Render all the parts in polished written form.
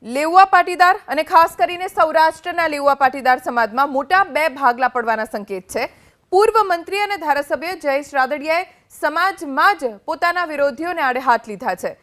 લેઉવા પાટીદાર અને ખાસ કરીને સૌરાષ્ટ્રના લેઉવા પાટીદાર સમાજમાં મોટા બે ભાગલા પડવાના સંકેત છે। પૂર્વ મંત્રી અને ધારાસભ્ય જયેશ રાદડિયાએ સમાજમાં જ પોતાના વિરોધીઓને આડે હાથ લીધા છે।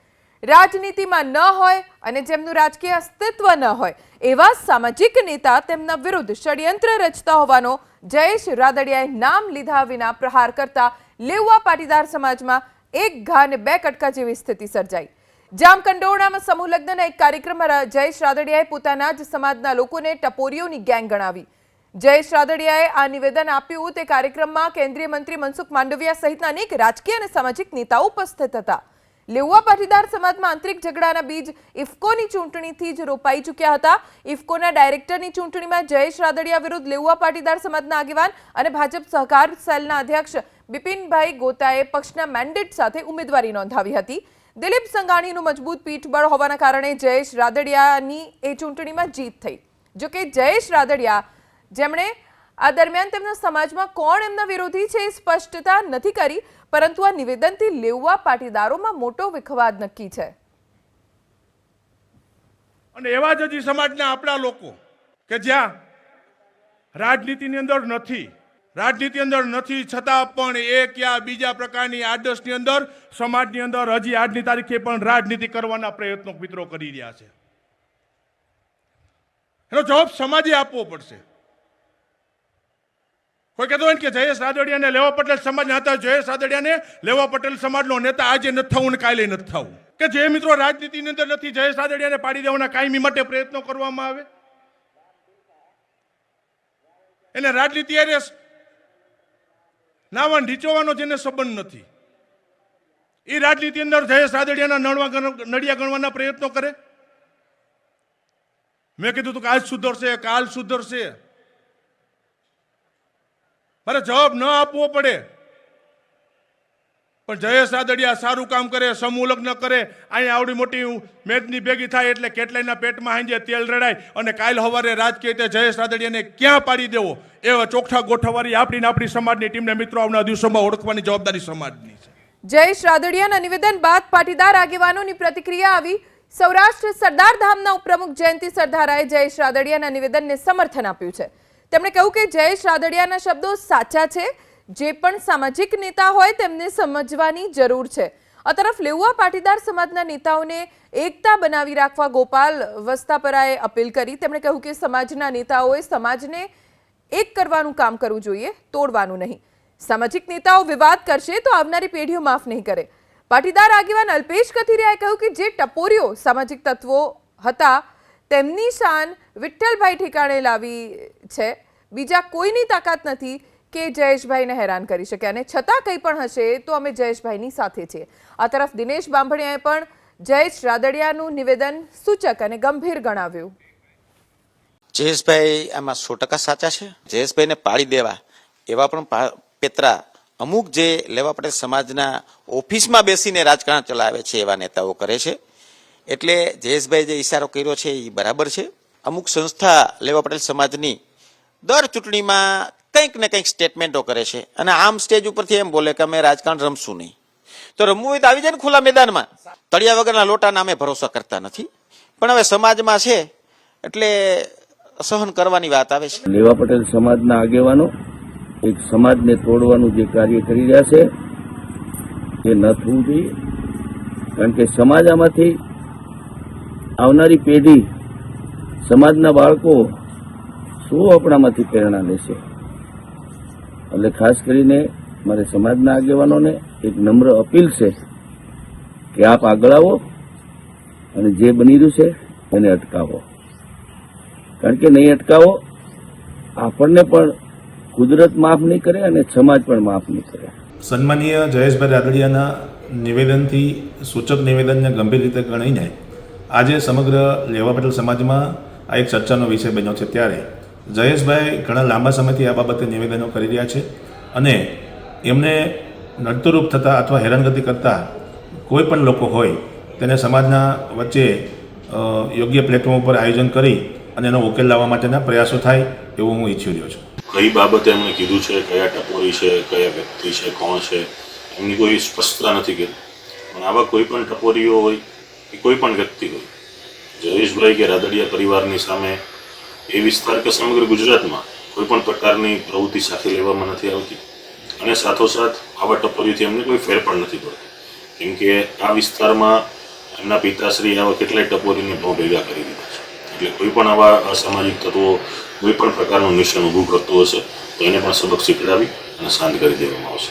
રાજનીતિમાં ન હોય અને જેમનું રાજકીય અસ્તિત્વ ન હોય એવા સામાજિક નેતા તેમના વિરુદ્ધ ષડયંત્ર રચતા હોવાનો જયેશ રાદડિયાએ નામ લીધા વિના પ્રહાર કરતા લેઉવા પાટીદાર સમાજમાં એક ઘા અને બે કટકા જેવી સ્થિતિ સર્જાઈ। જામકંડોરણામાં સમૂહ લગ્નના એક કાર્યક્રમમાં જયેશ રાદડિયાએ પોતાના જ સમાજના લોકોને ટપોરીઓની ગેંગ ગણાવી। જયેશ રાદડિયાએ આ નિવેદન આપ્યું તે કાર્યક્રમમાં કેન્દ્રીય મંત્રી મનસુખ માંડવિયા સહિતના અનેક રાજકીય અને સામાજિક નેતાઓ ઉપસ્થિત હતા। લેઉવા પાટીદાર સમાજમાં આંતરિક ઝઘડાના બીજ ઇફકોની ચૂંટણીથી જ રોપાઈ ચૂક્યા હતા। ઇફકોના ડાયરેક્ટરની ચૂંટણીમાં જયેશ રાદડિયા વિરુદ્ધ લેઉવા પાટીદાર સમાજના આગેવાન અને ભાજપ સહકાર સેલના અધ્યક્ષ બિપિનભાઈ ગોતાએ પક્ષના મેન્ડેટ સાથે ઉમેદવારી નોંધાવી હતી। દિલીપ સંઘાણીનું મજબૂત પીઠબળ હોવાના કારણે જયેશ રાદડિયાની એ ચૂંટણીમાં જીત થઈ। જો કે જયેશ રાદડિયા જેમણે આ દરમિયાન તેમના સમાજમાં કોણ એમના વિરોધી છે એ સ્પષ્ટતા નથી કરી, પરંતુ આ નિવેદનથી લેઉવા પાટીદારોમાં મોટો વિખવાદ નક્કી છે। અને એવા જ હજી સમાજના આપણા લોકો કે જ્યાં રાજનીતિની અંદર નથી છતાં પણ એક યા બીજા પ્રકારની આદર્શની અંદર સમાજની અંદર હજી આજની તારીખે પણ રાજનીતિ કરવાના પ્રયત્નો મિત્રો કરી રહ્યા છે। એનો જવાબ સમાજે આપવો પડશે। કોઈ કહેતો હોય કે જયેશ રાદડિયાને લેવા પટેલ સમાજના હતા, જયેશ રાદડિયાને લેવા પટેલ સમાજનો નેતા આજે નથી થવું ને કાલે નથી થવું, કે જે મિત્રો રાજનીતિની અંદર નથી જયેશ રાદડિયાને પાડી દેવાના કાયમી માટે પ્રયત્નો કરવામાં આવે, એને રાજનીતિ નાવા નીચોવાનો જેને સંબંધ નથી એ રાજનીતિ અંદર જયેશ રાદડિયાના નડિયા ગણવાના પ્રયત્નો કરે। મેં કીધું તું કે આજ સુધરશે, કાલ સુધરશે, મારે જવાબ ન આપવો પડે, પણ જયેશ રાદડિયા સારું કામ કરે, સમૂહ લગ્ન કરે, અહીંયા આવડી મોટી મેદની ભેગી થાય એટલે કેટલાયના પેટમાં હાંજે તેલ રડાય અને કાલ સવારે રાજકીય રીતે જયેશ રાદડિયાને ક્યાં પાડી દેવો એવા ચોખ્ઠા ગોઠવવાની આપણી સમાજની ટીમને મિત્રો આવનારા દિવસોમાં ઓળખવાની જવાબદારી સમાજની છે। જયેશ રાદડિયાના નિવેદન બાદ પાટીદાર આગેવાનોની પ્રતિક્રિયા આવી। સૌરાષ્ટ્ર સરદાર ધામના ઉપપ્રમુખ જયંતિ સરદારાએ જયેશ રાદડિયાના નિવેદનને સમર્થન આપ્યું છે। તેમણે કહ્યું કે જયેશ રાદડિયાના શબ્દો સાચા છે, જે પણ સામાજિક નેતા હોય તેમને સમજવાની જરૂર છે। આ તરફ લેઉવા પાટીદાર સમાજના નેતાઓને એકતા બનાવી રાખવા ગોપાલ વસ્તાપરાએ અપીલ કરી। તેમણે કહ્યું કે સમાજના નેતાઓએ સમાજને એક કરવાનું કામ કરવું જોઈએ, તોડવાનું નહીં। સામાજિક નેતાઓ વિવાદ કરશે તો આવનારી પેઢીઓ માફ નહીં કરે। પાટીદાર આગેવાન અલ્પેશ કથિરિયાએ કહ્યું કે જે ટપોરીઓ સામાજિક તત્વો હતા તેમની શાન વિઠ્ઠલભાઈ ઠેકાણે લાવી છે। બીજા કોઈની તાકાત નથી કે જયેશભાઈને હેરાન કરી શકે, અને છતાં કંઈ પણ હશે તો અમે જયેશભાઈની સાથે છીએ। આ તરફ દિનેશ બાંભણિયાએ પણ જયેશ રાદડિયાનું નિવેદન સૂચક અને ગંભીર ગણાવ્યું। જયેશભાઈ આમાં 100% સાચા છે। જયેશભાઈને પાડી દેવા એવા પણ પેતરા અમુક જે લેવા પટેલ સમાજના ઓફિસમાં બેસીને રાજકારણ ચલાવે છે એવા નેતાઓ કરે છે, એટલે જયેશભાઈ જે ઈશારો કર્યો છે એ બરાબર છે। અમુક સંસ્થા લેવા પટેલ સમાજની દર ચૂંટણીમાં કંઈક ને કંઈક સ્ટેટમેન્ટો કરે છે અને આમ સ્ટેજ ઉપરથી એમ બોલે કે અમે રાજકારણ રમશું નહીં, તો રમવું હોય તો આવી જાય ને ખુલ્લા મેદાનમાં। તળિયા વગરના લોટાના અમે ભરોસા કરતા નથી, પણ હવે સમાજમાં છે એટલે સહન કરવાની વાત આવે છે। લેવા પટેલ સમાજના આગેવાનો એક સમાજને તોડવાનું જે કાર્ય કરી રહ્યા છે એ ન થવું જોઈએ, કારણ કે સમાજ આમાંથી આવનારી પેઢી, સમાજના બાળકો શું આપણામાંથી પ્રેરણા લેશે। એટલે ખાસ કરીને મારે સમાજના આગેવાનોને એક નમ્ર અપીલ છે કે આપ આગળ આવો અને જે બની રહ્યું છે એને અટકાવો, કારણ કે નહીં અટકાવો આપણને પણ કુદરત માફ નહીં કરે અને સમાજ પણ માફ નહીં કરે। સન્માનીય જયેશભાઈ રાદડિયાના નિવેદનથી સૂચક નિવેદનને ગંભીર રીતે ગણીને આજે સમગ્ર લેવા પટેલ સમાજમાં આ એક ચર્ચાનો વિષય બન્યો છે। ત્યારે જયેશભાઈ ઘણા લાંબા સમયથી આ બાબતે નિવેદનો કરી રહ્યા છે અને એમને નડતરૂપ થતા અથવા હેરાનગતિ કરતા કોઈ પણ લોકો હોય તેને સમાજના વચ્ચે યોગ્ય પ્લેટફોર્મ ઉપર આયોજન કરી અને એનો ઉકેલ લાવવા માટેના પ્રયાસો થાય એવું હું ઈચ્છી રહ્યો છું। કઈ બાબતે એમણે કીધું છે, કયા ટપોરી છે, કયા વ્યક્તિ છે, કોણ છે, એમની કોઈ સ્પષ્ટતા નથી કરી, પણ આવા કોઈ પણ ટપોરીઓ હોય કે કોઈ પણ વ્યક્તિ હોય જયેશભાઈ કે રાદડિયા પરિવારની સામે એ વિસ્તાર કે સમગ્ર ગુજરાતમાં કોઈ પણ પ્રકારની પ્રવૃત્તિ સાથે લેવામાં નથી આવતી અને સાથોસાથ આવા ટપોરીથી એમને કોઈ ફેર પણ નથી પડતો, કેમ કે આ વિસ્તારમાં એમના પિતાશ્રી આવા કેટલાય ટપોરીને ભાવ ભેગા કરી દીધા છે. એટલે કોઈ પણ આવા અસામાજિક તત્વો કોઈ પણ પ્રકારનું નિશાન ઊભું કરતું હશે તો એને પણ સબક શીખડાવી અને શાંત કરી દેવામાં આવશે.